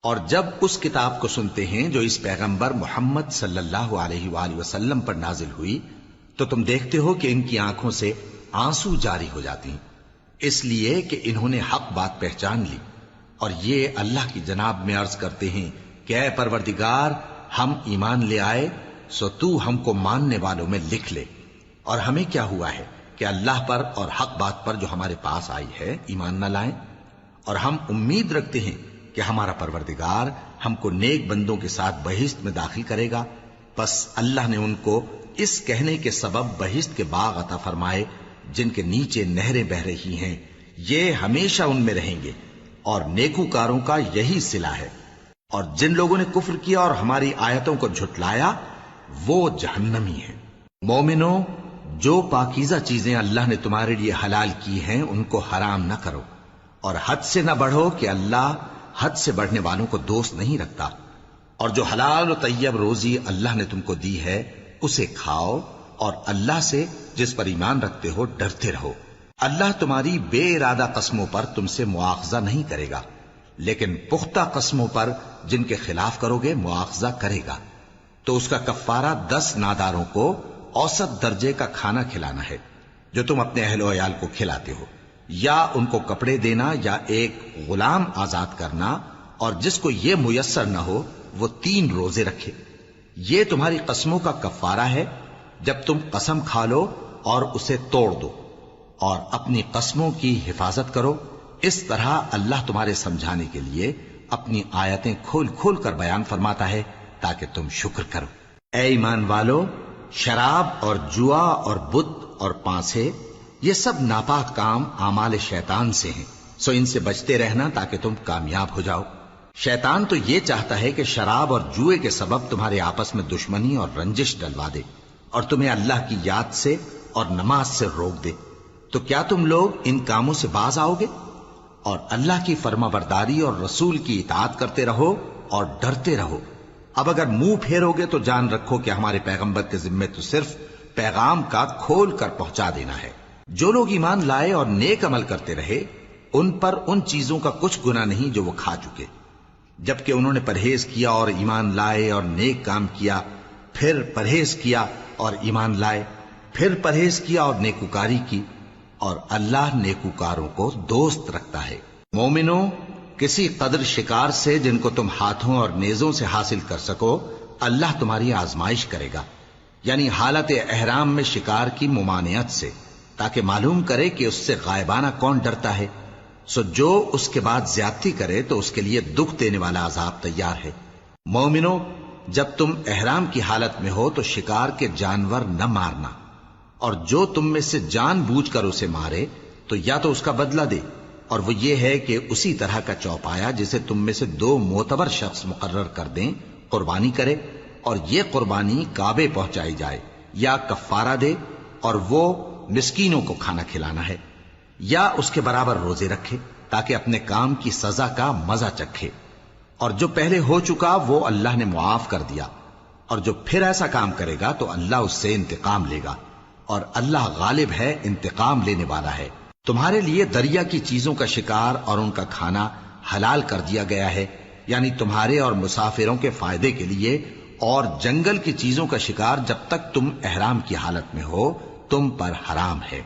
اور جب اس کتاب کو سنتے ہیں جو اس پیغمبر محمد صلی اللہ علیہ وآلہ وسلم پر نازل ہوئی تو تم دیکھتے ہو کہ ان کی آنکھوں سے آنسو جاری ہو جاتی ہیں، اس لیے کہ انہوں نے حق بات پہچان لی، اور یہ اللہ کی جناب میں عرض کرتے ہیں کہ اے پروردگار، ہم ایمان لے آئے سو تو ہم کو ماننے والوں میں لکھ لے، اور ہمیں کیا ہوا ہے کہ اللہ پر اور حق بات پر جو ہمارے پاس آئی ہے ایمان نہ لائیں، اور ہم امید رکھتے ہیں کہ ہمارا پروردگار ہم کو نیک بندوں کے ساتھ بہشت میں داخل کرے گا۔ پس اللہ نے ان کو اس کہنے کے سبب بہشت کے باغ عطا فرمائے جن کے نیچے نہریں بہ رہی ہیں، یہ ہمیشہ ان میں رہیں گے، اور نیکوکاروں کا یہی صلہ ہے۔ اور جن لوگوں نے کفر کیا اور ہماری آیتوں کو جھٹلایا وہ جہنمی ہیں۔ مومنوں، جو پاکیزہ چیزیں اللہ نے تمہارے لیے حلال کی ہیں ان کو حرام نہ کرو، اور حد سے نہ بڑھو کہ اللہ حد سے بڑھنے والوں کو دوست نہیں رکھتا، اور جو حلال و طیب روزی اللہ نے تم کو دی ہے اسے کھاؤ، اور اللہ سے جس پر ایمان رکھتے ہو ڈرتے رہو۔ اللہ تمہاری بے ارادہ قسموں پر تم سے مواخذہ نہیں کرے گا، لیکن پختہ قسموں پر جن کے خلاف کرو گے مواخذہ کرے گا، تو اس کا کفارہ 10 ناداروں کو اوسط درجے کا کھانا کھلانا ہے جو تم اپنے اہل و عیال کو کھلاتے ہو، یا ان کو کپڑے دینا یا ایک غلام آزاد کرنا، اور جس کو یہ میسر نہ ہو وہ 3 روزے رکھے۔ یہ تمہاری قسموں کا کفارہ ہے جب تم قسم کھا لو اور اسے توڑ دو، اور اپنی قسموں کی حفاظت کرو۔ اس طرح اللہ تمہارے سمجھانے کے لیے اپنی آیتیں کھول کھول کر بیان فرماتا ہے تاکہ تم شکر کرو۔ اے ایمان والو، شراب اور جوا اور بت اور پانسے یہ سب ناپاک کام اعمال شیطان سے ہیں، سو ان سے بچتے رہنا تاکہ تم کامیاب ہو جاؤ۔ شیطان تو یہ چاہتا ہے کہ شراب اور جوئے کے سبب تمہارے آپس میں دشمنی اور رنجش ڈلوا دے، اور تمہیں اللہ کی یاد سے اور نماز سے روک دے۔ تو کیا تم لوگ ان کاموں سے باز آؤ گے؟ اور اللہ کی فرما برداری اور رسول کی اطاعت کرتے رہو اور ڈرتے رہو۔ اب اگر منہ پھیرو گے تو جان رکھو کہ ہمارے پیغمبر کے ذمے تو صرف پیغام کا کھول کر پہنچا دینا ہے۔ جو لوگ ایمان لائے اور نیک عمل کرتے رہے ان پر ان چیزوں کا کچھ گناہ نہیں جو وہ کھا چکے، جبکہ انہوں نے پرہیز کیا اور ایمان لائے اور نیک کام کیا، پھر پرہیز کیا اور ایمان لائے، پھر پرہیز کیا اور نیکوکاری کی، اور اللہ نیکوکاروں کو دوست رکھتا ہے۔ مومنوں، کسی قدر شکار سے جن کو تم ہاتھوں اور نیزوں سے حاصل کر سکو اللہ تمہاری آزمائش کرے گا، یعنی حالت احرام میں شکار کی ممانعت سے، تاکہ معلوم کرے کہ اس سے غائبانہ کون ڈرتا ہے، سو جو اس کے بعد زیادتی کرے تو اس کے لیے دکھ دینے والا عذاب تیار ہے۔ مومنوں، جب تم احرام کی حالت میں ہو تو شکار کے جانور نہ مارنا، اور جو تم میں سے جان بوجھ کر اسے مارے تو یا تو اس کا بدلہ دے، اور وہ یہ ہے کہ اسی طرح کا چوپایا جسے تم میں سے 2 معتبر شخص مقرر کر دیں قربانی کرے، اور یہ قربانی کعبے پہنچائی جائے، یا کفارہ دے اور وہ مسکینوں کو کھانا کھلانا ہے، یا اس کے برابر روزے رکھے تاکہ اپنے کام کی سزا کا مزہ چکھے، اور جو پہلے ہو چکا وہ اللہ نے معاف کر دیا، اور جو پھر ایسا کام کرے گا تو اللہ اس سے انتقام لے گا، اور اللہ غالب ہے، انتقام لینے والا ہے۔ تمہارے لیے دریا کی چیزوں کا شکار اور ان کا کھانا حلال کر دیا گیا ہے، یعنی تمہارے اور مسافروں کے فائدے کے لیے، اور جنگل کی چیزوں کا شکار جب تک تم احرام کی حالت میں ہو تم پر حرام ہے،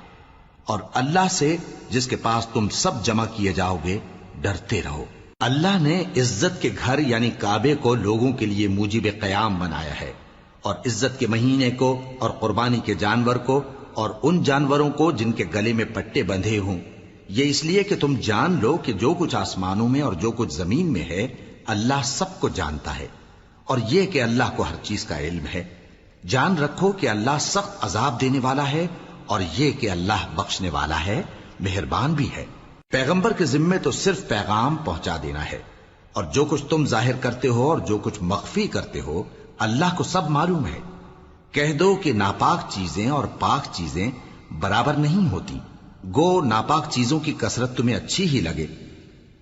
اور اللہ سے جس کے پاس تم سب جمع کیے جاؤ گے ڈرتے رہو۔ اللہ نے عزت کے گھر یعنی کعبے کو لوگوں کے لیے موجب قیام بنایا ہے، اور عزت کے مہینے کو اور قربانی کے جانور کو اور ان جانوروں کو جن کے گلے میں پٹے بندھے ہوں، یہ اس لیے کہ تم جان لو کہ جو کچھ آسمانوں میں اور جو کچھ زمین میں ہے اللہ سب کو جانتا ہے، اور یہ کہ اللہ کو ہر چیز کا علم ہے۔ جان رکھو کہ اللہ سخت عذاب دینے والا ہے، اور یہ کہ اللہ بخشنے والا ہے، مہربان بھی ہے۔ پیغمبر کے ذمے تو صرف پیغام پہنچا دینا ہے، اور جو کچھ تم ظاہر کرتے ہو اور جو کچھ مخفی کرتے ہو اللہ کو سب معلوم ہے۔ کہہ دو کہ ناپاک چیزیں اور پاک چیزیں برابر نہیں ہوتی، گو ناپاک چیزوں کی کثرت تمہیں اچھی ہی لگے،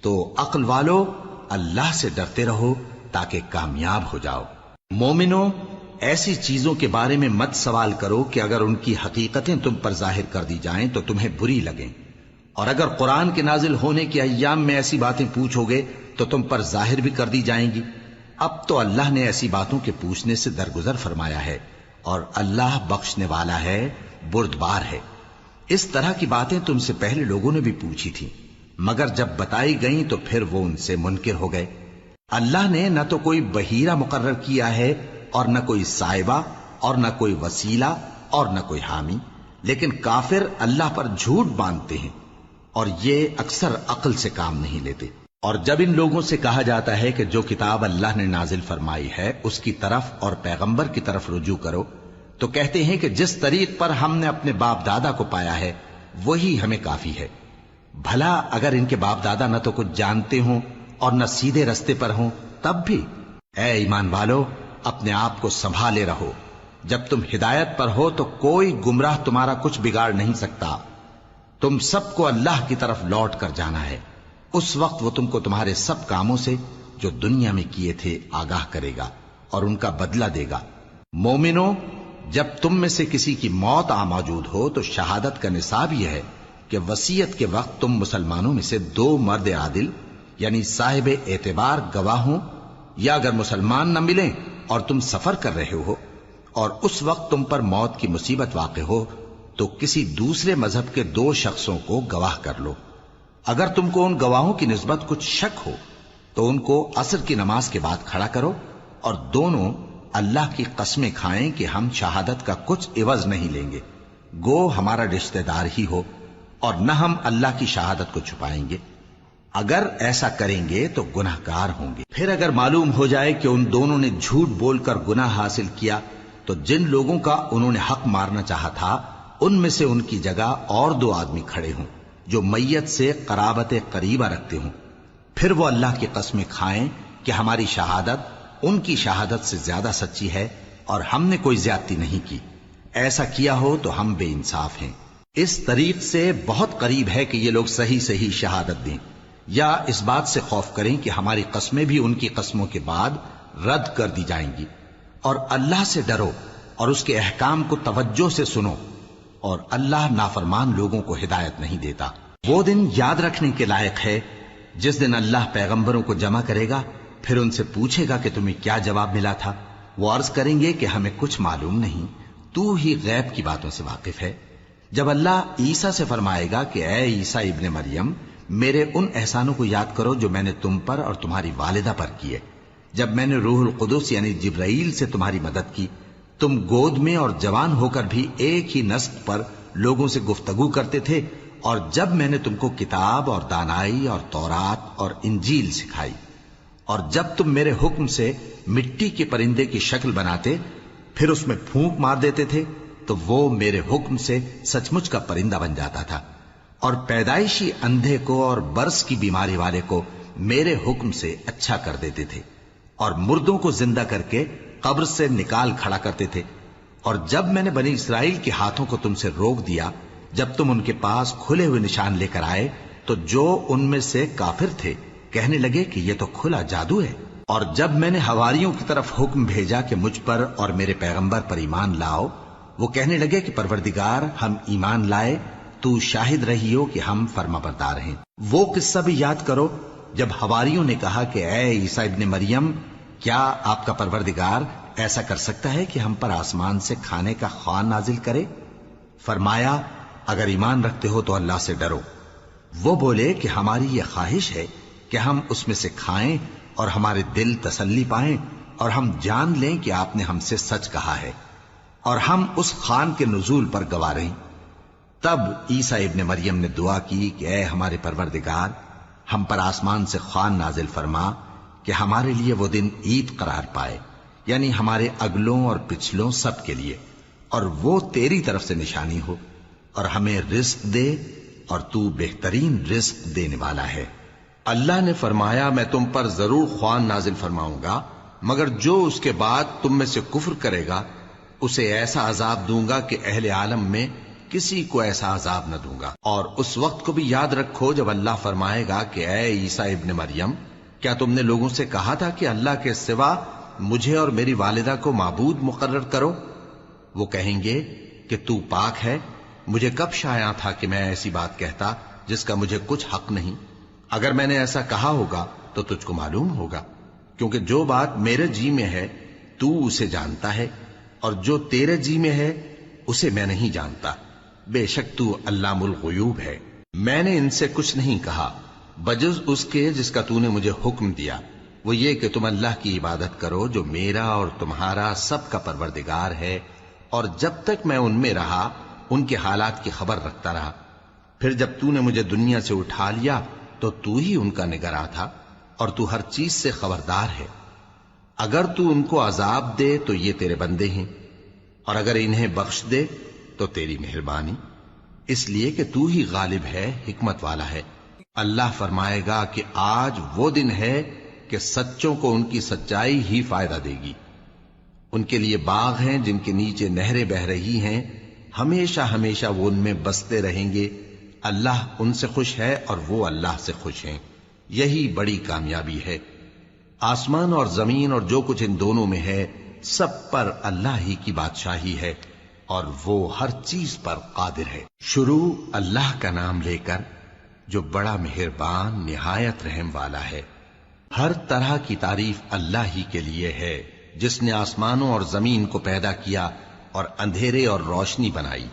تو عقل والو اللہ سے ڈرتے رہو تاکہ کامیاب ہو جاؤ۔ مومنوں، ایسی چیزوں کے بارے میں مت سوال کرو کہ اگر ان کی حقیقتیں تم پر ظاہر کر دی جائیں تو تمہیں بری لگیں، اور اگر قرآن کے نازل ہونے کے ایام میں ایسی باتیں پوچھو گے تو تم پر ظاہر بھی کر دی جائیں گی۔ اب تو اللہ نے ایسی باتوں کے پوچھنے سے درگزر فرمایا ہے، اور اللہ بخشنے والا ہے، بردبار ہے۔ اس طرح کی باتیں تم سے پہلے لوگوں نے بھی پوچھی تھی، مگر جب بتائی گئیں تو پھر وہ ان سے منکر ہو گئے۔ اللہ نے نہ تو کوئی بحیرہ مقرر کیا ہے، اور نہ کوئی سائبہ، اور نہ کوئی وسیلہ، اور نہ کوئی حامی، لیکن کافر اللہ پر جھوٹ باندھتے ہیں، اور یہ اکثر عقل سے کام نہیں لیتے۔ اور جب ان لوگوں سے کہا جاتا ہے کہ جو کتاب اللہ نے نازل فرمائی ہے اس کی طرف اور پیغمبر کی طرف رجوع کرو، تو کہتے ہیں کہ جس طریق پر ہم نے اپنے باپ دادا کو پایا ہے وہی ہمیں کافی ہے۔ بھلا اگر ان کے باپ دادا نہ تو کچھ جانتے ہوں اور نہ سیدھے رستے پر ہوں تب بھی؟ اے ایمان والو، اپنے آپ کو سنبھالے رہو، جب تم ہدایت پر ہو تو کوئی گمراہ تمہارا کچھ بگاڑ نہیں سکتا۔ تم سب کو اللہ کی طرف لوٹ کر جانا ہے، اس وقت وہ تم کو تمہارے سب کاموں سے جو دنیا میں کیے تھے آگاہ کرے گا اور ان کا بدلہ دے گا۔ مومنو، جب تم میں سے کسی کی موت آ موجود ہو تو شہادت کا نصاب یہ ہے کہ وصیت کے وقت تم مسلمانوں میں سے 2 مرد عادل یعنی صاحب اعتبار گواہ ہوں، یا اگر مسلمان نہ ملیں اور تم سفر کر رہے ہو اور اس وقت تم پر موت کی مصیبت واقع ہو تو کسی دوسرے مذہب کے 2 شخصوں کو گواہ کر لو۔ اگر تم کو ان گواہوں کی نسبت کچھ شک ہو تو ان کو عصر کی نماز کے بعد کھڑا کرو، اور دونوں اللہ کی قسمیں کھائیں کہ ہم شہادت کا کچھ عوض نہیں لیں گے، گو ہمارا رشتہ دار ہی ہو، اور نہ ہم اللہ کی شہادت کو چھپائیں گے۔ اگر ایسا کریں گے تو گناہ گار ہوں گے۔ پھر اگر معلوم ہو جائے کہ ان دونوں نے جھوٹ بول کر گناہ حاصل کیا تو جن لوگوں کا انہوں نے حق مارنا چاہا تھا ان میں سے ان کی جگہ اور 2 آدمی کھڑے ہوں جو میت سے قرابت قریبہ رکھتے ہوں، پھر وہ اللہ کی قسمیں کھائیں کہ ہماری شہادت ان کی شہادت سے زیادہ سچی ہے اور ہم نے کوئی زیادتی نہیں کی۔ ایسا کیا ہو تو ہم بے انصاف ہیں۔ اس طریق سے بہت قریب ہے کہ یہ لوگ صحیح صحیح شہادت دیں، یا اس بات سے خوف کریں کہ ہماری قسمیں بھی ان کی قسموں کے بعد رد کر دی جائیں گی۔ اور اللہ سے ڈرو اور اس کے احکام کو توجہ سے سنو، اور اللہ نافرمان لوگوں کو ہدایت نہیں دیتا۔ وہ دن یاد رکھنے کے لائق ہے جس دن اللہ پیغمبروں کو جمع کرے گا، پھر ان سے پوچھے گا کہ تمہیں کیا جواب ملا تھا۔ وہ عرض کریں گے کہ ہمیں کچھ معلوم نہیں، تو ہی غیب کی باتوں سے واقف ہے۔ جب اللہ عیسیٰ سے فرمائے گا کہ اے عیسیٰ ابن مریم، میرے ان احسانوں کو یاد کرو جو میں نے تم پر اور تمہاری والدہ پر کیے، جب میں نے روح القدس یعنی جبرائیل سے تمہاری مدد کی، تم گود میں اور جوان ہو کر بھی ایک ہی نسق پر لوگوں سے گفتگو کرتے تھے، اور جب میں نے تم کو کتاب اور دانائی اور تورات اور انجیل سکھائی، اور جب تم میرے حکم سے مٹی کے پرندے کی شکل بناتے پھر اس میں پھونک مار دیتے تھے تو وہ میرے حکم سے سچ مچ کا پرندہ بن جاتا تھا، اور پیدائشی اندھے کو اور برس کی بیماری والے کو میرے حکم سے اچھا کر دیتے تھے، اور مردوں کو زندہ کر کے قبر سے نکال کھڑا کرتے تھے۔ اور جب میں نے بنی اسرائیل کے ہاتھوں کو تم سے روک دیا جب تم ان کے پاس کھلے ہوئے نشان لے کر آئے تو جو ان میں سے کافر تھے کہنے لگے کہ یہ تو کھلا جادو ہے۔ اور جب میں نے حواریوں کی طرف حکم بھیجا کہ مجھ پر اور میرے پیغمبر پر ایمان لاؤ، وہ کہنے لگے کہ پروردگار، ہم ایمان لائے، تو شاہد رہی ہو کہ ہم فرما بردار ہیں۔ وہ قصہ بھی یاد کرو جب حواریوں نے کہا کہ اے عیسیٰ ابن مریم، کیا آپ کا پروردگار ایسا کر سکتا ہے کہ ہم پر آسمان سے کھانے کا خوان نازل کرے؟ فرمایا، اگر ایمان رکھتے ہو تو اللہ سے ڈرو۔ وہ بولے کہ ہماری یہ خواہش ہے کہ ہم اس میں سے کھائیں اور ہمارے دل تسلی پائیں اور ہم جان لیں کہ آپ نے ہم سے سچ کہا ہے، اور ہم اس خوان کے نزول پر گواہ رہیں۔ تب عیسیٰ ابن مریم نے دعا کی کہ اے ہمارے پروردگار، ہم پر آسمان سے خوان نازل فرما کہ ہمارے لیے وہ دن عید قرار پائے، یعنی ہمارے اگلوں اور پچھلوں سب کے لیے، اور وہ تیری طرف سے نشانی ہو، اور ہمیں رزق دے، اور تو بہترین رزق دینے والا ہے۔ اللہ نے فرمایا، میں تم پر ضرور خوان نازل فرماؤں گا، مگر جو اس کے بعد تم میں سے کفر کرے گا اسے ایسا عذاب دوں گا کہ اہل عالم میں کسی کو ایسا عذاب نہ دوں گا۔ اور اس وقت کو بھی یاد رکھو جب اللہ فرمائے گا کہ اے عیسیٰ ابن مریم، کیا تم نے لوگوں سے کہا تھا کہ اللہ کے سوا مجھے اور میری والدہ کو معبود مقرر کرو؟ وہ کہیں گے کہ تو پاک ہے، مجھے کب شایع تھا کہ میں ایسی بات کہتا جس کا مجھے کچھ حق نہیں۔ اگر میں نے ایسا کہا ہوگا تو تجھ کو معلوم ہوگا، کیونکہ جو بات میرے جی میں ہے تو اسے جانتا ہے، اور جو تیرے جی میں ہے اسے میں نہیں جانتا۔ بے شک تو علام الغیوب ہے۔ میں نے ان سے کچھ نہیں کہا بجز اس کے جس کا تو نے مجھے حکم دیا، وہ یہ کہ تم اللہ کی عبادت کرو جو میرا اور تمہارا سب کا پروردگار ہے، اور جب تک میں ان میں رہا ان کے حالات کی خبر رکھتا رہا۔ پھر جب تو نے مجھے دنیا سے اٹھا لیا تو ہی ان کا نگراں تھا، اور تو ہر چیز سے خبردار ہے۔ اگر تو ان کو عذاب دے تو یہ تیرے بندے ہیں، اور اگر انہیں بخش دے تو تیری مہربانی، اس لیے کہ تو ہی غالب ہے، حکمت والا ہے۔ اللہ فرمائے گا کہ آج وہ دن ہے کہ سچوں کو ان کی سچائی ہی فائدہ دے گی۔ ان کے لیے باغ ہیں جن کے نیچے نہریں بہ رہی ہیں، ہمیشہ ہمیشہ وہ ان میں بستے رہیں گے۔ اللہ ان سے خوش ہے اور وہ اللہ سے خوش ہیں، یہی بڑی کامیابی ہے۔ آسمان اور زمین اور جو کچھ ان دونوں میں ہے سب پر اللہ ہی کی بادشاہی ہے، اور وہ ہر چیز پر قادر ہے۔ شروع اللہ کا نام لے کر جو بڑا مہربان نہایت رحم والا ہے۔ ہر طرح کی تعریف اللہ ہی کے لیے ہے، جس نے آسمانوں اور زمین کو پیدا کیا اور اندھیرے اور روشنی بنائی۔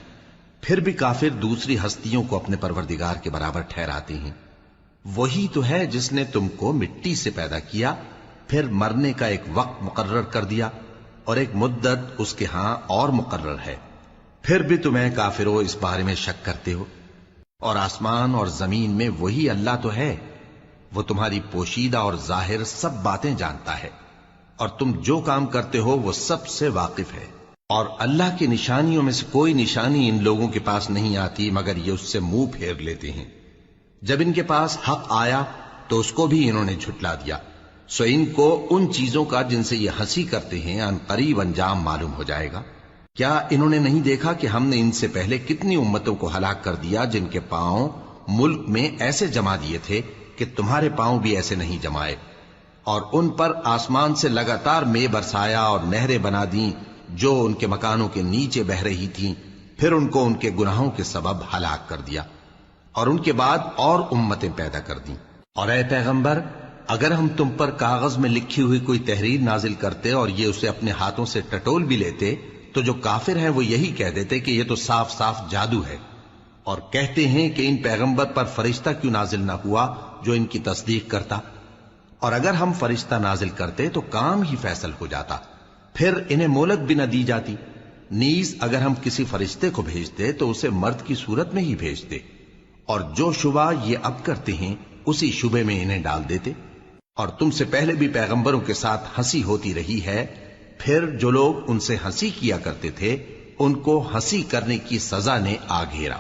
پھر بھی کافر دوسری ہستیوں کو اپنے پروردگار کے برابر ٹھہراتے ہیں۔ وہی تو ہے جس نے تم کو مٹی سے پیدا کیا، پھر مرنے کا ایک وقت مقرر کر دیا، اور ایک مدت اس کے ہاں اور مقرر ہے۔ پھر بھی تمہیں کافروں اس بارے میں شک کرتے ہو، اور آسمان اور زمین میں وہی اللہ تو ہے، وہ تمہاری پوشیدہ اور ظاہر سب باتیں جانتا ہے، اور تم جو کام کرتے ہو وہ سب سے واقف ہے۔ اور اللہ کی نشانیوں میں سے کوئی نشانی ان لوگوں کے پاس نہیں آتی مگر یہ اس سے منہ پھیر لیتے ہیں۔ جب ان کے پاس حق آیا تو اس کو بھی انہوں نے جھٹلا دیا، سو ان کو ان چیزوں کا جن سے یہ ہنسی کرتے ہیں ان قریب انجام معلوم ہو جائے گا۔ کیا انہوں نے نہیں دیکھا کہ ہم نے ان سے پہلے کتنی امتوں کو ہلاک کر دیا جن کے پاؤں ملک میں ایسے جما دیے تھے کہ تمہارے پاؤں بھی ایسے نہیں جمائے، اور ان پر آسمان سے لگاتار مے برسایا اور نہریں بنا دیں جو ان کے مکانوں کے نیچے بہ رہی تھیں، پھر ان کو ان کے گناہوں کے سبب ہلاک کر دیا، اور ان کے بعد اور امتیں پیدا کر دیں۔ اور اے پیغمبر، اگر ہم تم پر کاغذ میں لکھی ہوئی کوئی تحریر نازل کرتے اور یہ اسے اپنے ہاتھوں سے ٹٹول بھی لیتے تو جو کافر ہیں وہ یہی کہہ دیتے کہ یہ تو صاف صاف جادو ہے، اور کہتے ہیں کہ ان پیغمبر پر فرشتہ کیوں نازل نہ ہوا جو ان کی تصدیق کرتا، اور اگر ہم فرشتہ نازل کرتے تو کام ہی فیصل ہو جاتا، پھر انہیں مہلت بھی نہ دی جاتی۔ نیز اگر ہم کسی فرشتے کو بھیجتے تو اسے مرد کی صورت میں ہی بھیجتے، اور جو شبہ یہ اب کرتے ہیں اسی شبے میں انہیں ڈال دیتے۔ اور تم سے پہلے بھی پیغمبروں کے ساتھ ہنسی ہوتی رہی ہے، پھر جو لوگ ان سے ہنسی کیا کرتے تھے ان کو ہنسی کرنے کی سزا نے آ گھیرا۔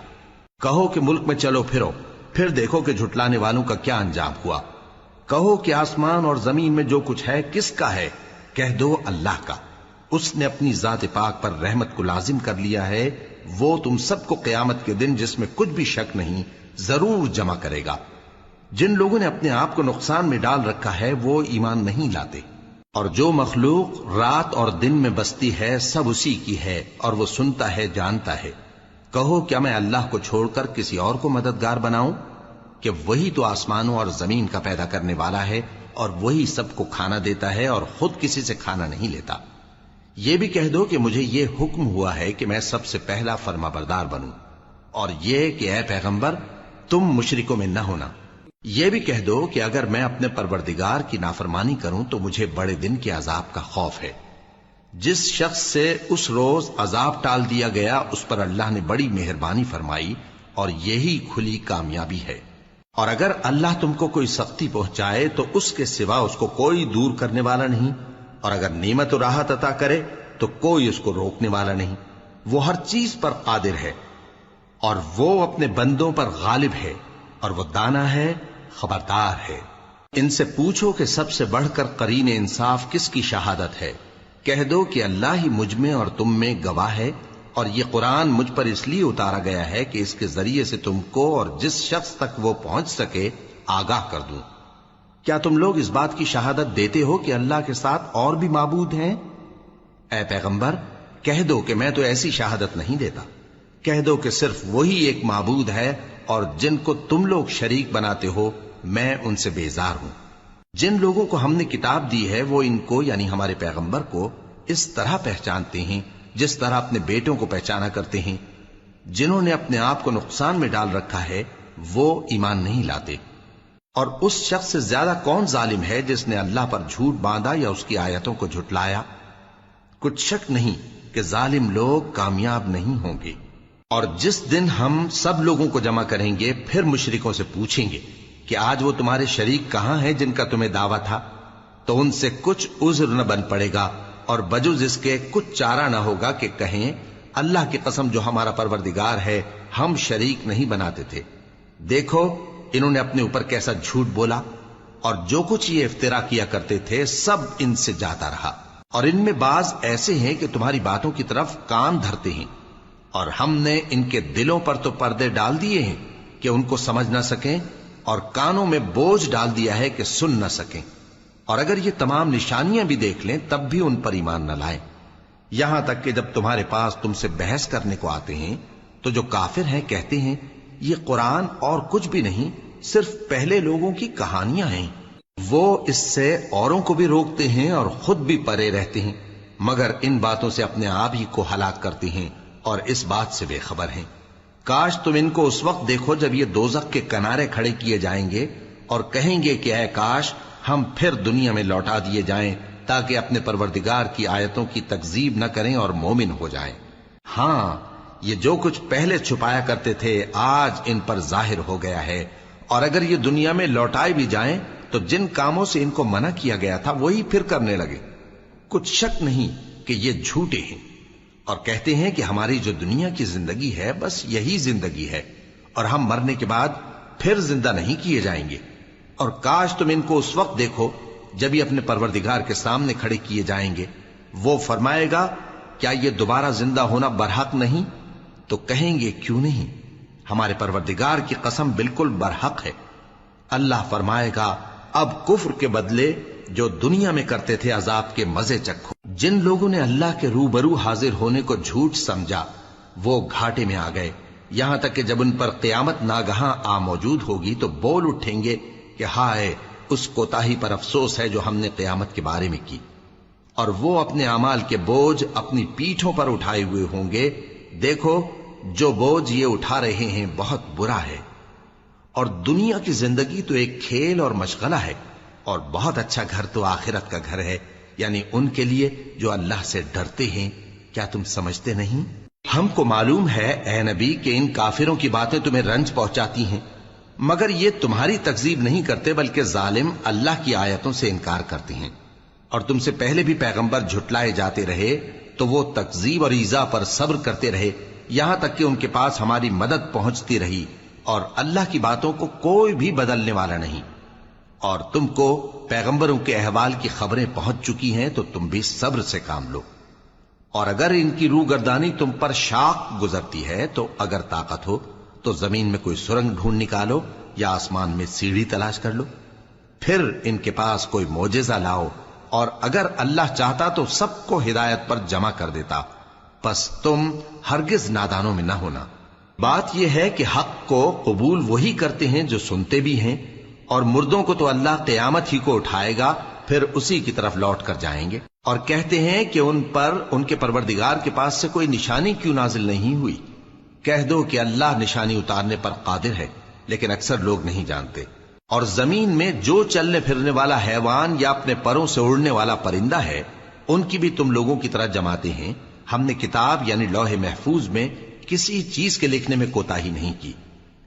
کہو کہ ملک میں چلو پھرو، پھر دیکھو کہ جھٹلانے والوں کا کیا انجام ہوا۔ کہو کہ آسمان اور زمین میں جو کچھ ہے کس کا ہے؟ کہہ دو اللہ کا۔ اس نے اپنی ذات پاک پر رحمت کو لازم کر لیا ہے، وہ تم سب کو قیامت کے دن جس میں کچھ بھی شک نہیں ضرور جمع کرے گا۔ جن لوگوں نے اپنے آپ کو نقصان میں ڈال رکھا ہے وہ ایمان نہیں لاتے، اور جو مخلوق رات اور دن میں بستی ہے سب اسی کی ہے، اور وہ سنتا ہے جانتا ہے۔ کہو کیا میں اللہ کو چھوڑ کر کسی اور کو مددگار بناؤں؟ کہ وہی تو آسمانوں اور زمین کا پیدا کرنے والا ہے، اور وہی سب کو کھانا دیتا ہے اور خود کسی سے کھانا نہیں لیتا۔ یہ بھی کہہ دو کہ مجھے یہ حکم ہوا ہے کہ میں سب سے پہلا فرما بردار بنوں، اور یہ کہ اے پیغمبر تم مشرکوں میں نہ ہونا۔ یہ بھی کہہ دو کہ اگر میں اپنے پروردگار کی نافرمانی کروں تو مجھے بڑے دن کے عذاب کا خوف ہے۔ جس شخص سے اس روز عذاب ٹال دیا گیا اس پر اللہ نے بڑی مہربانی فرمائی، اور یہی کھلی کامیابی ہے۔ اور اگر اللہ تم کو کوئی سختی پہنچائے تو اس کے سوا اس کو کوئی دور کرنے والا نہیں، اور اگر نعمت و راحت عطا کرے تو کوئی اس کو روکنے والا نہیں۔ وہ ہر چیز پر قادر ہے، اور وہ اپنے بندوں پر غالب ہے، اور وہ دانا ہے، خبردار ہے۔ ان سے پوچھو کہ سب سے بڑھ کر قرین انصاف کس کی شہادت ہے؟ کہہ دو کہ اللہ ہی مجھ میں اور تم میں گواہ ہے، اور یہ قرآن مجھ پر اس لیے اتارا گیا ہے کہ اس کے ذریعے سے تم کو اور جس شخص تک وہ پہنچ سکے آگاہ کر دوں۔ کیا تم لوگ اس بات کی شہادت دیتے ہو کہ اللہ کے ساتھ اور بھی معبود ہیں؟ اے پیغمبر کہہ دو کہ میں تو ایسی شہادت نہیں دیتا۔ کہہ دو کہ صرف وہی ایک معبود ہے، اور جن کو تم لوگ شریک بناتے ہو میں ان سے بیزار ہوں۔ جن لوگوں کو ہم نے کتاب دی ہے وہ ان کو یعنی ہمارے پیغمبر کو اس طرح پہچانتے ہیں جس طرح اپنے بیٹوں کو پہچانا کرتے ہیں. جنہوں نے اپنے آپ کو نقصان میں ڈال رکھا ہے وہ ایمان نہیں لاتے. اور اس شخص سے زیادہ کون ظالم ہے جس نے اللہ پر جھوٹ باندھا یا اس کی آیتوں کو جھٹلایا؟ کچھ شک نہیں کہ ظالم لوگ کامیاب نہیں ہوں گے. اور جس دن ہم سب لوگوں کو جمع کریں گے پھر مشرکوں سے پوچھیں گے کہ آج وہ تمہارے شریک کہاں ہیں جن کا تمہیں دعویٰ تھا؟ تو ان سے کچھ عذر نہ بن پڑے گا اور بجز اس کے کچھ چارہ نہ ہوگا کہ کہیں اللہ کی قسم جو ہمارا پروردگار ہے ہم شریک نہیں بناتے تھے. دیکھو انہوں نے اپنے اوپر کیسا جھوٹ بولا، اور جو کچھ یہ افترا کیا کرتے تھے سب ان سے جاتا رہا. اور ان میں بعض ایسے ہیں کہ تمہاری باتوں کی طرف کان دھرتے ہیں، اور ہم نے ان کے دلوں پر تو پردے ڈال دیے ہیں کہ ان کو سمجھ نہ سکیں، اور کانوں میں بوجھ ڈال دیا ہے کہ سن نہ سکیں. اور اگر یہ تمام نشانیاں بھی دیکھ لیں تب بھی ان پر ایمان نہ لائیں. یہاں تک کہ جب تمہارے پاس تم سے بحث کرنے کو آتے ہیں تو جو کافر ہیں کہتے ہیں یہ قرآن اور کچھ بھی نہیں، صرف پہلے لوگوں کی کہانیاں ہیں. وہ اس سے اوروں کو بھی روکتے ہیں اور خود بھی پرے رہتے ہیں، مگر ان باتوں سے اپنے آپ ہی کو ہلاک کرتے ہیں اور اس بات سے بے خبر ہیں. کاش تم ان کو اس وقت دیکھو جب یہ دوزخ کے کنارے کھڑے کیے جائیں گے اور کہیں گے کہ اے کاش ہم پھر دنیا میں لوٹا دیے جائیں تاکہ اپنے پروردگار کی آیتوں کی تکذیب نہ کریں اور مومن ہو جائیں. ہاں یہ جو کچھ پہلے چھپایا کرتے تھے آج ان پر ظاہر ہو گیا ہے، اور اگر یہ دنیا میں لوٹائے بھی جائیں تو جن کاموں سے ان کو منع کیا گیا تھا وہی پھر کرنے لگے. کچھ شک نہیں کہ یہ جھوٹے ہیں، اور کہتے ہیں کہ ہماری جو دنیا کی زندگی ہے بس یہی زندگی ہے اور ہم مرنے کے بعد پھر زندہ نہیں کیے جائیں گے. اور کاش تم ان کو اس وقت دیکھو جب یہ اپنے پروردگار کے سامنے کھڑے کیے جائیں گے. وہ فرمائے گا کیا یہ دوبارہ زندہ ہونا برحق نہیں؟ تو کہیں گے کیوں نہیں، ہمارے پروردگار کی قسم بالکل برحق ہے. اللہ فرمائے گا اب کفر کے بدلے جو دنیا میں کرتے تھے عذاب کے مزے چکھو. جن لوگوں نے اللہ کے روبرو حاضر ہونے کو جھوٹ سمجھا وہ گھاٹے میں آ گئے، یہاں تک کہ جب ان پر قیامت ناگہاں آ موجود ہوگی تو بول اٹھیں گے کہ ہائے اس کوتاہی پر افسوس ہے جو ہم نے قیامت کے بارے میں کی. اور وہ اپنے اعمال کے بوجھ اپنی پیٹھوں پر اٹھائے ہوئے ہوں گے. دیکھو جو بوجھ یہ اٹھا رہے ہیں بہت برا ہے. اور دنیا کی زندگی تو ایک کھیل اور مشغلہ ہے، اور بہت اچھا گھر تو آخرت کا گھر ہے، یعنی ان کے لیے جو اللہ سے ڈرتے ہیں. کیا تم سمجھتے نہیں؟ ہم کو معلوم ہے اے نبی کہ ان کافروں کی باتیں تمہیں رنج پہنچاتی ہیں، مگر یہ تمہاری تکذیب نہیں کرتے بلکہ ظالم اللہ کی آیتوں سے انکار کرتے ہیں. اور تم سے پہلے بھی پیغمبر جھٹلائے جاتے رہے تو وہ تکذیب اور ایذا پر صبر کرتے رہے یہاں تک کہ ان کے پاس ہماری مدد پہنچتی رہی، اور اللہ کی باتوں کو کوئی بھی بدلنے والا نہیں. اور تم کو پیغمبروں کے احوال کی خبریں پہنچ چکی ہیں تو تم بھی صبر سے کام لو. اور اگر ان کی روگردانی تم پر شاق گزرتی ہے تو اگر طاقت ہو تو زمین میں کوئی سرنگ ڈھونڈ نکالو یا آسمان میں سیڑھی تلاش کر لو، پھر ان کے پاس کوئی معجزہ لاؤ، اور اگر اللہ چاہتا تو سب کو ہدایت پر جمع کر دیتا، پس تم ہرگز نادانوں میں نہ ہونا. بات یہ ہے کہ حق کو قبول وہی کرتے ہیں جو سنتے بھی ہیں، اور مردوں کو تو اللہ قیامت ہی کو اٹھائے گا پھر اسی کی طرف لوٹ کر جائیں گے. اور کہتے ہیں کہ ان پر ان کے پروردگار کے پاس سے کوئی نشانی کیوں نازل نہیں ہوئی. کہہ دو کہ اللہ نشانی اتارنے پر قادر ہے، لیکن اکثر لوگ نہیں جانتے. اور زمین میں جو چلنے پھرنے والا حیوان یا اپنے پروں سے اڑنے والا پرندہ ہے ان کی بھی تم لوگوں کی طرح جماتے ہیں. ہم نے کتاب یعنی لوح محفوظ میں کسی چیز کے لکھنے میں کوتاہی نہیں کی.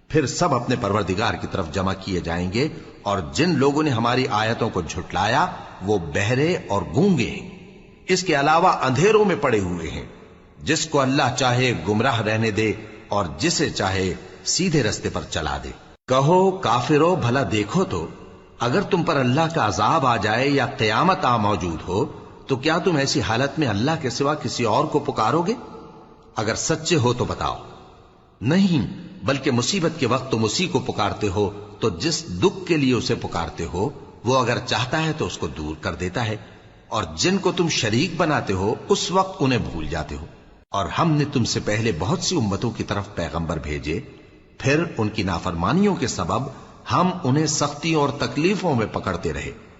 پھر سب اپنے پروردگار کی طرف جمع کیے جائیں گے. اور جن لوگوں نے ہماری آیتوں کو جھٹلایا وہ بہرے اور گونگے ہیں، اس کے علاوہ اندھیروں میں پڑے ہوئے ہیں. جس کو اللہ چاہے گمراہ رہنے دے اور جسے چاہے سیدھے رستے پر چلا دے. کہو کافرو بھلا دیکھو تو اگر تم پر اللہ کا عذاب آ جائے یا قیامت آ موجود ہو تو کیا تم ایسی حالت میں اللہ کے سوا کسی اور کو پکارو گے؟ اگر سچے ہو تو بتاؤ. نہیں، بلکہ مصیبت کے وقت تم اسی کو پکارتے ہو تو جس دکھ کے لیے اسے پکارتے ہو وہ اگر چاہتا ہے تو اس کو دور کر دیتا ہے. اور جن کو تم شریک بناتے ہو اس وقت انہیں بھول جاتے ہو. اور ہم نے تم سے پہلے بہت سی امتوں کی طرف پیغمبر بھیجے، پھر ان کی نافرمانیوں کے سبب ہم انہیں سختیوں اور تکلیفوں میں پکڑتے رہے.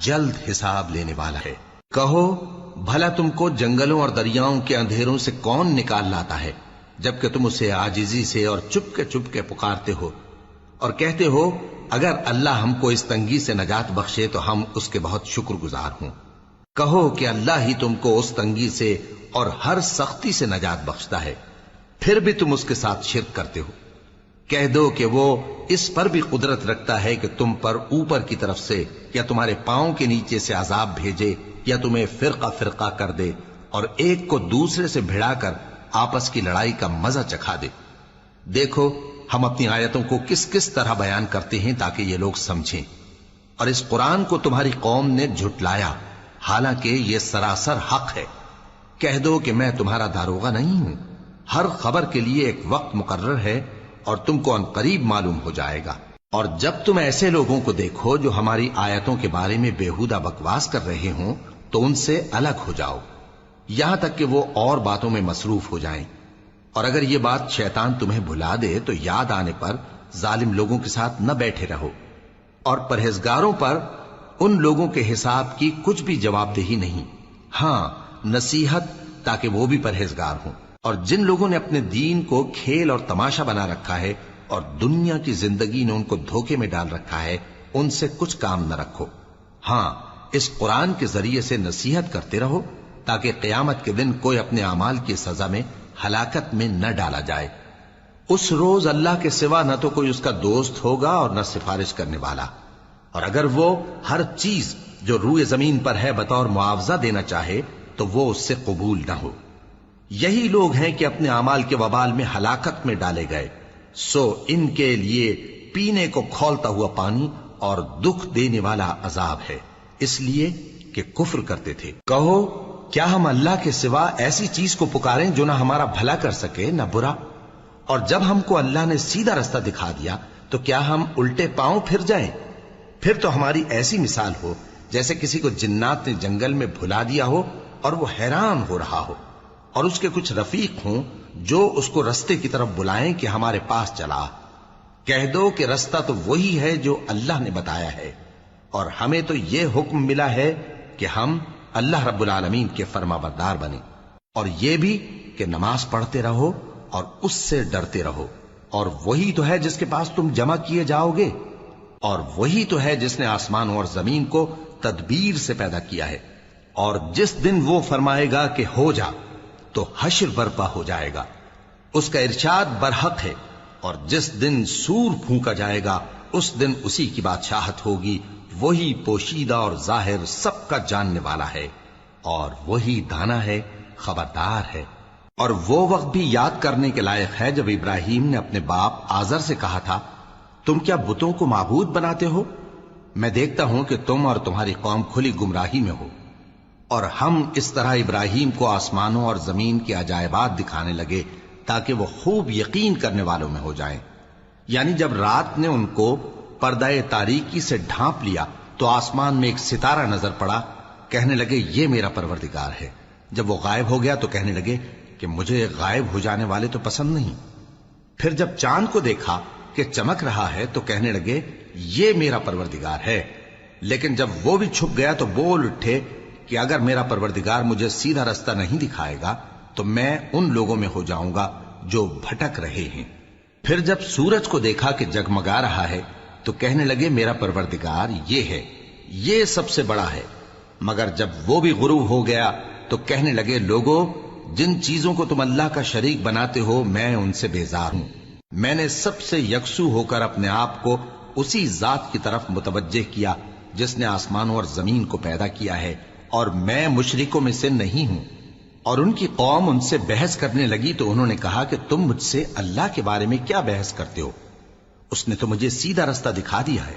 جلد حساب لینے والا ہے۔ کہو بھلا تم کو جنگلوں اور دریاؤں کے اندھیروں سے کون نکال لاتا ہے جبکہ تم اسے عاجزی سے اور چپ کے پکارتے ہو اور کہتے ہو اگر اللہ ہم کو اس تنگی سے نجات بخشے تو ہم اس کے بہت شکر گزار ہوں۔ کہو کہ اللہ ہی تم کو اس تنگی سے اور ہر سختی سے نجات بخشتا ہے، پھر بھی تم اس کے ساتھ شرک کرتے ہو۔ کہہ دو کہ وہ اس پر بھی قدرت رکھتا ہے کہ تم پر اوپر کی طرف سے یا تمہارے پاؤں کے نیچے سے عذاب بھیجے یا تمہیں فرقہ فرقہ کر دے اور ایک کو دوسرے سے بھڑا کر آپس کی لڑائی کا مزہ چکھا دے۔ دیکھو ہم اپنی آیتوں کو کس کس طرح بیان کرتے ہیں تاکہ یہ لوگ سمجھیں، اور اس قرآن کو تمہاری قوم نے جھٹلایا حالانکہ یہ سراسر حق ہے۔ کہہ دو کہ میں تمہارا داروغہ نہیں ہوں، ہر خبر کے لیے ایک وقت مقرر ہے اور تم کو عنقریب معلوم ہو جائے گا۔ اور جب تم ایسے لوگوں کو دیکھو جو ہماری آیتوں کے بارے میں بےہودہ بکواس کر رہے ہوں تو ان سے الگ ہو جاؤ یہاں تک کہ وہ اور باتوں میں مصروف ہو جائیں، اور اگر یہ بات شیطان تمہیں بھلا دے تو یاد آنے پر ظالم لوگوں کے ساتھ نہ بیٹھے رہو، اور پرہیزگاروں پر ان لوگوں کے حساب کی کچھ بھی جواب دہی نہیں، ہاں نصیحت تاکہ وہ بھی پرہیزگار ہوں۔ اور جن لوگوں نے اپنے دین کو کھیل اور تماشا بنا رکھا ہے اور دنیا کی زندگی نے ان کو دھوکے میں ڈال رکھا ہے، ان سے کچھ کام نہ رکھو، ہاں اس قرآن کے ذریعے سے نصیحت کرتے رہو تاکہ قیامت کے دن کوئی اپنے اعمال کی سزا میں ہلاکت میں نہ ڈالا جائے۔ اس روز اللہ کے سوا نہ تو کوئی اس کا دوست ہوگا اور نہ سفارش کرنے والا، اور اگر وہ ہر چیز جو روئے زمین پر ہے بطور معاوضہ دینا چاہے تو وہ اس سے قبول نہ ہو۔ یہی لوگ ہیں کہ اپنے اعمال کے وبال میں ہلاکت میں ڈالے گئے، سو ان کے لیے پینے کو کھولتا ہوا پانی اور دکھ دینے والا عذاب ہے، اس لیے کہ کفر کرتے تھے۔ کہو کیا ہم اللہ کے سوا ایسی چیز کو پکاریں جو نہ ہمارا بھلا کر سکے نہ برا؟ اور جب ہم کو اللہ نے سیدھا رستہ دکھا دیا تو کیا ہم الٹے پاؤں پھر جائیں؟ پھر تو ہماری ایسی مثال ہو جیسے کسی کو جنات نے جنگل میں بھلا دیا ہو اور وہ حیران ہو رہا ہو، اور اس کے کچھ رفیق ہوں جو اس کو رستے کی طرف بلائیں کہ ہمارے پاس چلا۔ کہہ دو کہ رستہ تو وہی ہے جو اللہ نے بتایا ہے، اور ہمیں تو یہ حکم ملا ہے کہ ہم اللہ رب العالمین کے فرما بردار بنیں، اور یہ بھی کہ نماز پڑھتے رہو اور اس سے ڈرتے رہو، اور وہی تو ہے جس کے پاس تم جمع کیے جاؤ گے، اور وہی تو ہے جس نے آسمان اور زمین کو تدبیر سے پیدا کیا ہے، اور جس دن وہ فرمائے گا کہ ہو جا تو حشر برپا ہو جائے گا، اس کا ارشاد برحق ہے، اور جس دن سور پھونکا جائے گا اس دن اسی کی بادشاہت ہوگی، وہی پوشیدہ اور ظاہر سب کا جاننے والا ہے، اور وہی دانا ہے خبردار ہے۔ اور وہ وقت بھی یاد کرنے کے لائق ہے جب ابراہیم نے اپنے باپ آزر سے کہا تھا تم کیا بتوں کو معبود بناتے ہو؟ میں دیکھتا ہوں کہ تم اور تمہاری قوم کھلی گمراہی میں ہو۔ اور ہم اس طرح ابراہیم کو آسمانوں اور زمین کے عجائبات دکھانے لگے تاکہ وہ خوب یقین کرنے والوں میں ہو جائیں۔ یعنی جب رات نے ان کو پردہ تاریکی سے ڈھانپ لیا تو آسمان میں ایک ستارہ نظر پڑا، کہنے لگے یہ میرا پروردگار ہے۔ جب وہ غائب ہو گیا تو کہنے لگے کہ مجھے غائب ہو جانے والے تو پسند نہیں۔ پھر جب چاند کو دیکھا کہ چمک رہا ہے تو کہنے لگے یہ میرا پروردگار ہے۔ لیکن جب وہ بھی چھپ گیا تو بول اٹھے کہ اگر میرا پروردگار مجھے سیدھا رستہ نہیں دکھائے گا تو میں ان لوگوں میں ہو جاؤں گا جو بھٹک رہے ہیں۔ پھر جب سورج کو دیکھا کہ جگمگا رہا ہے تو کہنے لگے میرا پروردگار یہ ہے، یہ سب سے بڑا ہے۔ مگر جب وہ بھی غروب ہو گیا تو کہنے لگے لوگو جن چیزوں کو تم اللہ کا شریک بناتے ہو میں ان سے بیزار ہوں۔ میں نے سب سے یکسو ہو کر اپنے آپ کو اسی ذات کی طرف متوجہ کیا جس نے آسمانوں اور زمین کو پیدا کیا ہے، اور میں مشرکوں میں سے نہیں ہوں۔ اور ان کی قوم ان سے بحث کرنے لگی تو انہوں نے کہا کہ تم مجھ سے اللہ کے بارے میں کیا بحث کرتے ہو؟ اس نے تو مجھے سیدھا رستہ دکھا دیا ہے،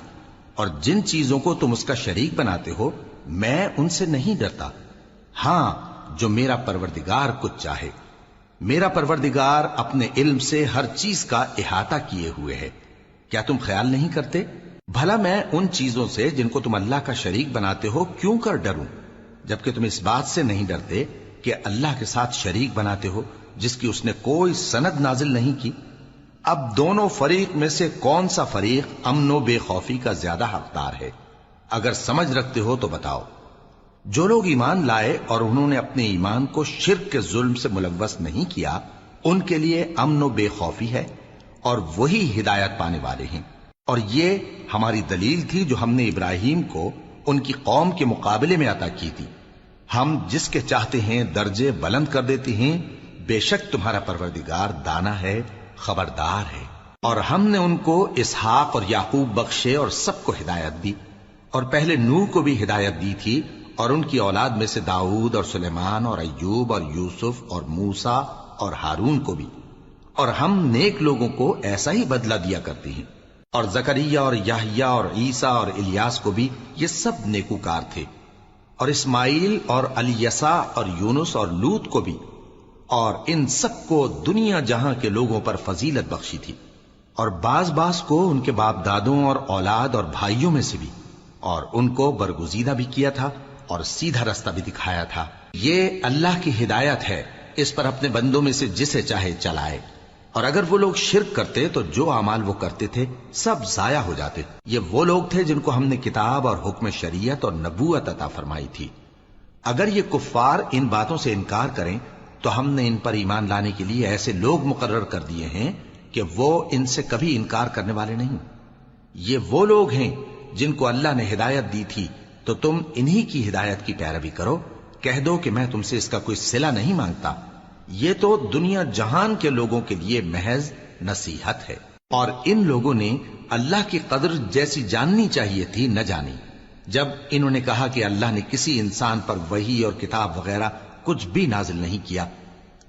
اور جن چیزوں کو تم اس کا شریک بناتے ہو میں ان سے نہیں ڈرتا، ہاں جو میرا پروردگار کچھ چاہے۔ میرا پروردگار اپنے علم سے ہر چیز کا احاطہ کیے ہوئے ہے۔ کیا تم خیال نہیں کرتے؟ بھلا میں ان چیزوں سے جن کو تم اللہ کا شریک بناتے ہو کیوں کر ڈروں، جبکہ تم اس بات سے نہیں ڈرتے کہ اللہ کے ساتھ شریک بناتے ہو جس کی اس نے کوئی سند نازل نہیں کی۔ اب دونوں فریق میں سے کون سا فریق امن و بے خوفی کا زیادہ حقدار ہے؟ اگر سمجھ رکھتے ہو تو بتاؤ۔ جو لوگ ایمان لائے اور انہوں نے اپنے ایمان کو شرک کے ظلم سے ملوث نہیں کیا، ان کے لیے امن و بے خوفی ہے اور وہی ہدایت پانے والے ہیں۔ اور یہ ہماری دلیل تھی جو ہم نے ابراہیم کو ان کی قوم کے مقابلے میں عطا کی تھی۔ ہم جس کے چاہتے ہیں درجے بلند کر دیتے ہیں، بے شک تمہارا پروردگار دانا ہے، خبردار ہے۔ اور ہم نے ان کو اسحاق اور یعقوب بخشے اور سب کو ہدایت دی، اور پہلے نوح کو بھی ہدایت دی تھی، اور ان کی اولاد میں سے داؤد اور سلیمان اور ایوب اور یوسف اور موسیٰ اور ہارون کو بھی، اور ہم نیک لوگوں کو ایسا ہی بدلہ دیا کرتے ہیں۔ اور زکریا اور یحییٰ اور عیسیٰ اور الیاس کو بھی، یہ سب نیکوکار تھے، اور اسماعیل اور الیسع اور یونس اور لوط کو بھی، اور ان سب کو دنیا جہاں کے لوگوں پر فضیلت بخشی تھی، اور بعض کو ان کے باپ دادوں اور اولاد اور بھائیوں میں سے بھی، اور ان کو برگزیدہ بھی کیا تھا اور سیدھا رستہ بھی دکھایا تھا۔ یہ اللہ کی ہدایت ہے، اس پر اپنے بندوں میں سے جسے چاہے چلائے۔ اور اگر وہ لوگ شرک کرتے تو جو اعمال وہ کرتے تھے سب ضائع ہو جاتے۔ یہ وہ لوگ تھے جن کو ہم نے کتاب اور حکم شریعت اور نبوت عطا فرمائی تھی۔ اگر یہ کفار ان باتوں سے انکار کریں تو ہم نے ان پر ایمان لانے کے لیے ایسے لوگ مقرر کر دیے ہیں کہ وہ ان سے کبھی انکار کرنے والے نہیں۔ یہ وہ لوگ ہیں جن کو اللہ نے ہدایت دی تھی، تو تم انہی کی ہدایت کی پیروی کرو۔ کہہ دو کہ میں تم سے اس کا کوئی صلہ نہیں مانگتا، یہ تو دنیا جہان کے لوگوں کے لیے محض نصیحت ہے۔ اور ان لوگوں نے اللہ کی قدر جیسی جاننی چاہیے تھی نہ جانی، جب انہوں نے کہا کہ اللہ نے کسی انسان پر وحی اور کتاب وغیرہ کچھ بھی نازل نہیں کیا۔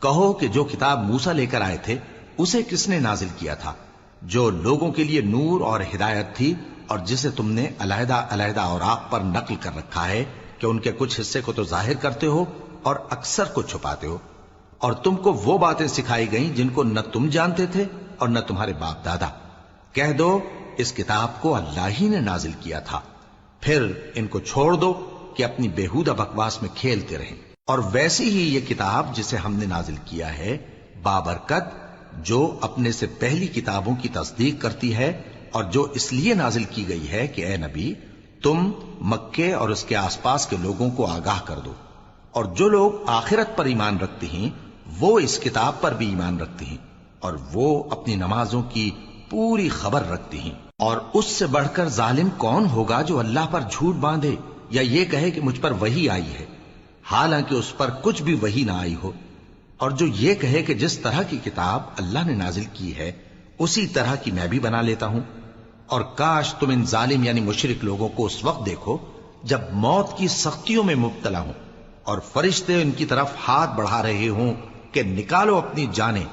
کہو کہ جو کتاب موسیٰ لے کر آئے تھے اسے کس نے نازل کیا تھا، جو لوگوں کے لیے نور اور ہدایت تھی، اور جسے تم نے علیحدہ علیحدہ اوراق پر نقل کر رکھا ہے کہ ان کے کچھ حصے کو تو ظاہر کرتے ہو اور اکثر کو چھپاتے ہو۔ اور تم کو وہ باتیں سکھائی گئیں جن کو نہ تم جانتے تھے اور نہ تمہارے باپ دادا۔ کہہ دو اس کتاب کو اللہ ہی نے نازل کیا تھا، پھر ان کو چھوڑ دو کہ اپنی بیہودہ بکواس میں کھیلتے رہیں۔ اور ویسی ہی یہ کتاب جسے ہم نے نازل کیا ہے بابرکت، جو اپنے سے پہلی کتابوں کی تصدیق کرتی ہے، اور جو اس لیے نازل کی گئی ہے کہ اے نبی تم مکے اور اس کے آس پاس کے لوگوں کو آگاہ کر دو، اور جو لوگ آخرت پر ایمان رکھتے ہیں وہ اس کتاب پر بھی ایمان رکھتے ہیں، اور وہ اپنی نمازوں کی پوری خبر رکھتے ہیں۔ اور اس سے بڑھ کر ظالم کون ہوگا جو اللہ پر جھوٹ باندھے یا یہ کہے کہ مجھ پر وحی آئی ہے، حالانکہ اس پر کچھ بھی وحی نہ آئی ہو، اور جو یہ کہے کہ جس طرح کی کتاب اللہ نے نازل کی ہے اسی طرح کی میں بھی بنا لیتا ہوں۔ اور کاش تم ان ظالم یعنی مشرک لوگوں کو اس وقت دیکھو جب موت کی سختیوں میں مبتلا ہوں اور فرشتے ان کی طرف ہاتھ بڑھا رہے ہوں کہ نکالو اپنی جانیں،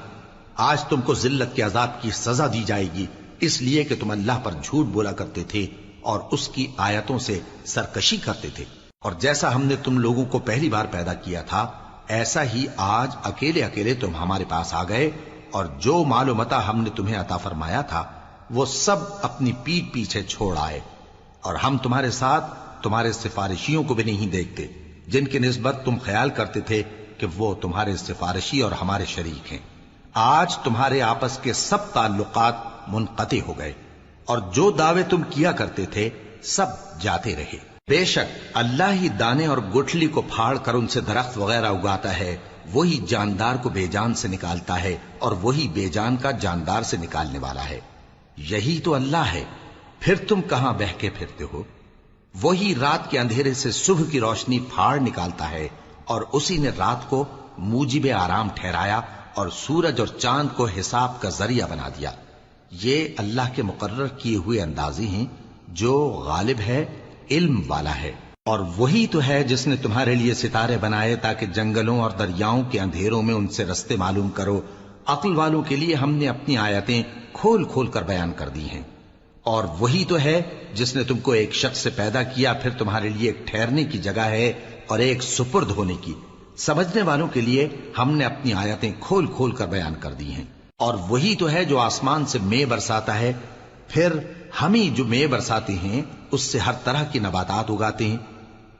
آج تم کو ذلت کے عذاب کی سزا دی جائے گی، اس لیے کہ تم اللہ پر جھوٹ بولا کرتے تھے اور اس کی آیتوں سے سرکشی کرتے تھے۔ اور جیسا ہم نے تم لوگوں کو پہلی بار پیدا کیا تھا ایسا ہی آج اکیلے اکیلے تم ہمارے پاس آ گئے، اور جو مال و متاع ہم نے تمہیں عطا فرمایا تھا وہ سب اپنی پیٹھ پیچھے چھوڑ آئے، اور ہم تمہارے ساتھ تمہارے سفارشیوں کو بھی نہیں دیکھتے جن کی نسبت تم خیال کرتے تھے کہ وہ تمہارے سفارشی اور ہمارے شریک ہیں۔ آج تمہارے آپس کے سب تعلقات منقطع ہو گئے، اور جو دعوے تم کیا کرتے تھے سب جاتے رہے۔ بے شک اللہ ہی دانے اور گٹھلی کو پھاڑ کر ان سے درخت وغیرہ اگاتا ہے، وہی جاندار کو بے جان سے نکالتا ہے اور وہی بے جان کا جاندار سے نکالنے والا ہے۔ یہی تو اللہ ہے، پھر تم کہاں بہکے پھرتے ہو؟ وہی رات کے اندھیرے سے صبح کی روشنی پھاڑ نکالتا ہے، اور اسی نے رات کو موجب آرام ٹھہرایا اور سورج اور چاند کو حساب کا ذریعہ بنا دیا۔ یہ اللہ کے مقرر کیے ہوئے اندازے ہیں، جو غالب ہے، علم والا ہے۔ اور وہی تو ہے جس نے تمہارے لیے ستارے بنائے تاکہ جنگلوں اور دریاؤں کے اندھیروں میں ان سے رستے معلوم کرو۔ عقل والوں کے لیے ہم نے اپنی آیتیں کھول کھول کر بیان کر دی ہیں۔ اور وہی تو ہے جس نے تم کو ایک شخص سے پیدا کیا، پھر تمہارے لیے ایک ٹھہرنے کی جگہ ہے اور ایک سپرد ہونے کی۔ سمجھنے والوں کے لیے ہم نے اپنی آیتیں کھول کھول کر بیان کر دی ہیں۔ اور وہی تو ہے جو آسمان سے مے برساتا ہے، پھر ہم ہی جو مے برساتے ہیں اس سے ہر طرح کی نباتات اگاتے ہیں،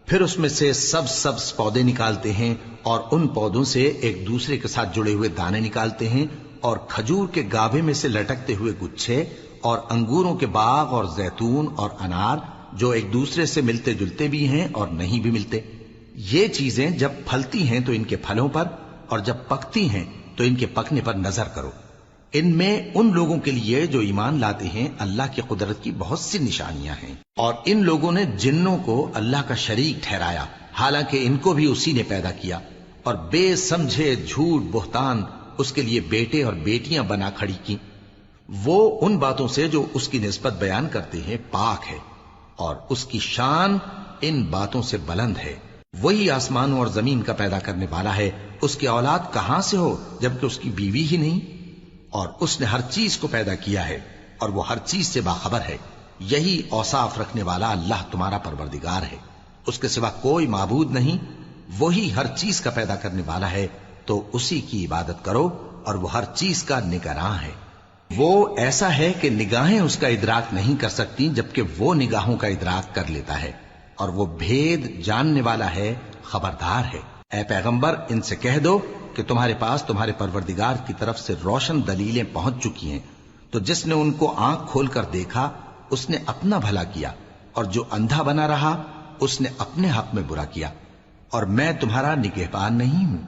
پھر اس میں سے سبز پودے نکالتے ہیں، اور ان پودوں سے ایک دوسرے کے ساتھ جڑے ہوئے دانے نکالتے ہیں، اور کھجور کے گابھے میں سے لٹکتے ہوئے گچھے، اور انگوروں کے باغ اور زیتون اور انار جو ایک دوسرے سے ملتے جلتے بھی ہیں اور نہیں بھی ملتے۔ یہ چیزیں جب پھلتی ہیں تو ان کے پھلوں پر، اور جب پکتی ہیں تو ان کے پکنے پر نظر کرو۔ ان میں ان لوگوں کے لیے جو ایمان لاتے ہیں اللہ کی قدرت کی بہت سی نشانیاں ہیں، اور ان لوگوں نے جنوں کو اللہ کا شریک ٹھہرایا، حالانکہ ان کو بھی اسی نے پیدا کیا، اور بے سمجھے جھوٹ بہتان اس کے لیے بیٹے اور بیٹیاں بنا کھڑی کی۔ وہ ان باتوں سے جو اس کی نسبت بیان کرتے ہیں پاک ہے، اور اس کی شان ان باتوں سے بلند ہے۔ وہی آسمانوں اور زمین کا پیدا کرنے والا ہے، اس کی اولاد کہاں سے ہو جبکہ اس کی بیوی ہی نہیں؟ اور اس نے ہر چیز کو پیدا کیا ہے، اور وہ ہر چیز سے باخبر ہے۔ یہی اوصاف رکھنے والا اللہ تمہارا پروردگار ہے، اس کے سوا کوئی معبود نہیں۔ وہی ہر چیز کا پیدا کرنے والا ہے، تو اسی کی عبادت کرو، اور وہ ہر چیز کا نگراں ہے۔ وہ ایسا ہے کہ نگاہیں اس کا ادراک نہیں کر سکتی، جبکہ وہ نگاہوں کا ادراک کر لیتا ہے، اور وہ بھید جاننے والا ہے، خبردار ہے۔ اے پیغمبر، ان سے کہہ دو کہ تمہارے پاس تمہارے پروردگار کی طرف سے روشن دلیلیں پہنچ چکی ہیں، تو جس نے ان کو آنکھ کھول کر دیکھا اس نے اپنا بھلا کیا، اور جو اندھا بنا رہا اس نے اپنے حق میں برا کیا، اور میں تمہارا نگہبان نہیں ہوں۔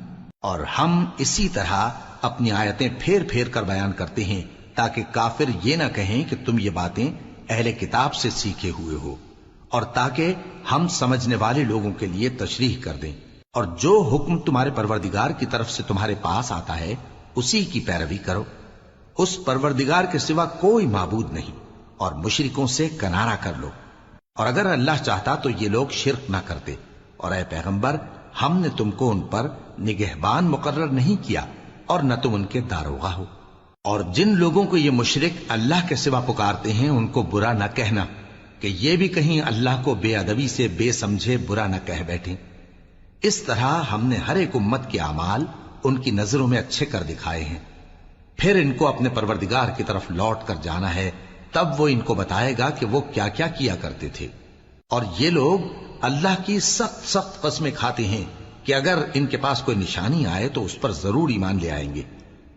اور ہم اسی طرح اپنی آیتیں پھیر پھیر کر بیان کرتے ہیں تاکہ کافر یہ نہ کہیں کہ تم یہ باتیں اہل کتاب سے سیکھے ہوئے ہو، اور تاکہ ہم سمجھنے والے لوگوں کے لیے تشریح کر دیں۔ اور جو حکم تمہارے پروردگار کی طرف سے تمہارے پاس آتا ہے اسی کی پیروی کرو، اس پروردگار کے سوا کوئی معبود نہیں، اور مشرکوں سے کنارہ کر لو۔ اور اگر اللہ چاہتا تو یہ لوگ شرک نہ کرتے، اور اے پیغمبر ہم نے تم کو ان پر نگہبان مقرر نہیں کیا، اور نہ تم ان کے داروغہ ہو۔ اور جن لوگوں کو یہ مشرک اللہ کے سوا پکارتے ہیں ان کو برا نہ کہنا، کہ یہ بھی کہیں اللہ کو بے ادبی سے بے سمجھے برا نہ کہہ بیٹھیں۔ اس طرح ہم نے ہر ایک امت کے اعمال ان کی نظروں میں اچھے کر دکھائے ہیں، پھر ان کو اپنے پروردگار کی طرف لوٹ کر جانا ہے، تب وہ ان کو بتائے گا کہ وہ کیا کیا کیا کرتے تھے۔ اور یہ لوگ اللہ کی سخت سخت قسمیں کھاتے ہیں کہ اگر ان کے پاس کوئی نشانی آئے تو اس پر ضرور ایمان لے آئیں گے۔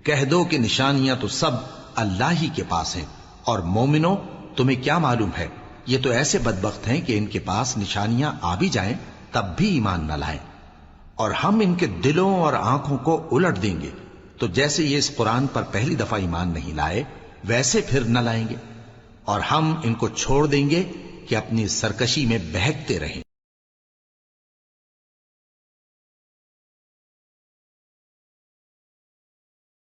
کہہ دو کہ نشانیاں تو سب اللہ ہی کے پاس ہیں، اور مومنوں تمہیں کیا معلوم ہے، یہ تو ایسے بدبخت ہیں کہ ان کے پاس نشانیاں آ بھی جائیں تب بھی ایمان نہ لائیں، اور ہم ان کے دلوں اور آنکھوں کو الٹ دیں گے، تو جیسے یہ اس قرآن پر پہلی دفعہ ایمان نہیں لائے ویسے پھر نہ لائیں گے، اور ہم ان کو چھوڑ دیں گے کہ اپنی سرکشی میں بہکتے رہیں۔